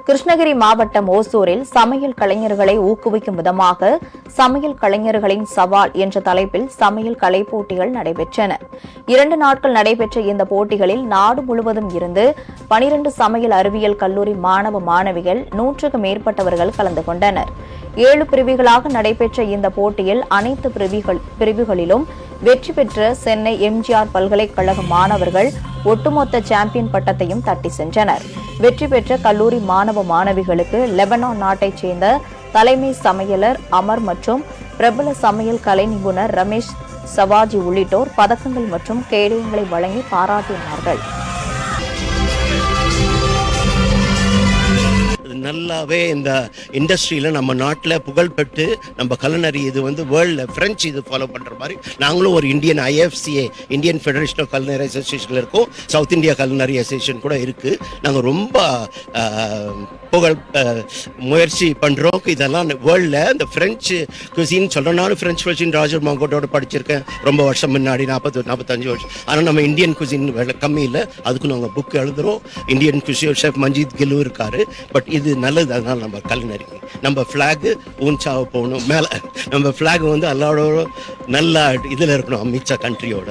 கிருஷ்ணகிரி மாவட்டம் ஓசூரில் சமையல் கலைஞர்களை ஊக்குவிக்கும் விதமாக சமையல் கலைஞர்களின் சவால் என்ற தலைப்பில் சமையல் கலை போட்டிகள் நடைபெற்றன. 2 நாட்கள் நடைபெற்ற இந்த போட்டிகளில் நாடு முழுவதும் இருந்து 12 சமையல் அறிவியல் கல்லூரி மாணவ மாணவிகள் 100க்கும் மேற்பட்டவர்கள் கலந்து கொண்டனர். 7 பிரிவுகளாக நடைபெற்ற இந்த போட்டியில் அனைத்து பிரிவுகளிலும் வெற்றி பெற்ற சென்னை எம்ஜிஆர் பல்கலைக்கழக மாணவர்கள் ஒட்டுமொத்த சாம்பியன் பட்டத்தையும் தட்டி சென்றனர். வெற்றி பெற்ற கல்லூரி மாணவ மாணவிகளுக்கு லெபனான் நாட்டைச் சேர்ந்த தலைமை சமையலர் அமர் மற்றும் பிரபல சமையல் கலை நிபுணர் ரமேஷ் சவாஜி உள்ளிட்டோர் பதக்கங்கள் மற்றும் கேடயங்களை வழங்கி பாராட்டினார்கள். நல்லாவே இந்த இண்டஸ்ட்ரியில் நம்ம நாட்டில் புகழ்பெற்று நம்ம கலினரி இது வேர்ல்டில் ஃப்ரெஞ்சு இது ஃபாலோ பண்ணுற மாதிரி நாங்களும் ஒரு Indian IFCA Indian federation of culinary அசோசியேஷனில் இருக்கோம். சவுத் இந்தியா கலினரி அசோசியேஷன் கூட இருக்குது. நாங்கள் ரொம்ப முயற்சி பண்ணுறோம். இதெல்லாம் வேர்ல்டில் இந்த ஃப்ரெஞ்சு குசின்னு சொல்கிறோம். நானும் ஃப்ரெஞ்ச் குசின் ராஜர் மாங்கோட்டோட படிச்சிருக்கேன் ரொம்ப வருஷம் முன்னாடி, 40-45 வருஷம். ஆனால் நம்ம இந்தியன் குசின் கம்மி இல்லை, அதுக்கு நாங்கள் புக் எழுதுகிறோம். இந்தியன் குசின் ஷெஃப் மஞ்சித் கில்லு இருக்காரு. பட் இது நல்லது. அதனால் நம்ம கலினரி நம்ம ஃப்ளாகு ஊன்சாவை போகணும் மேலே. நம்ம ஃப்ளாக் எல்லாரோட நல்லா இதில் இருக்கணும், மிச்ச கண்ட்ரியோட.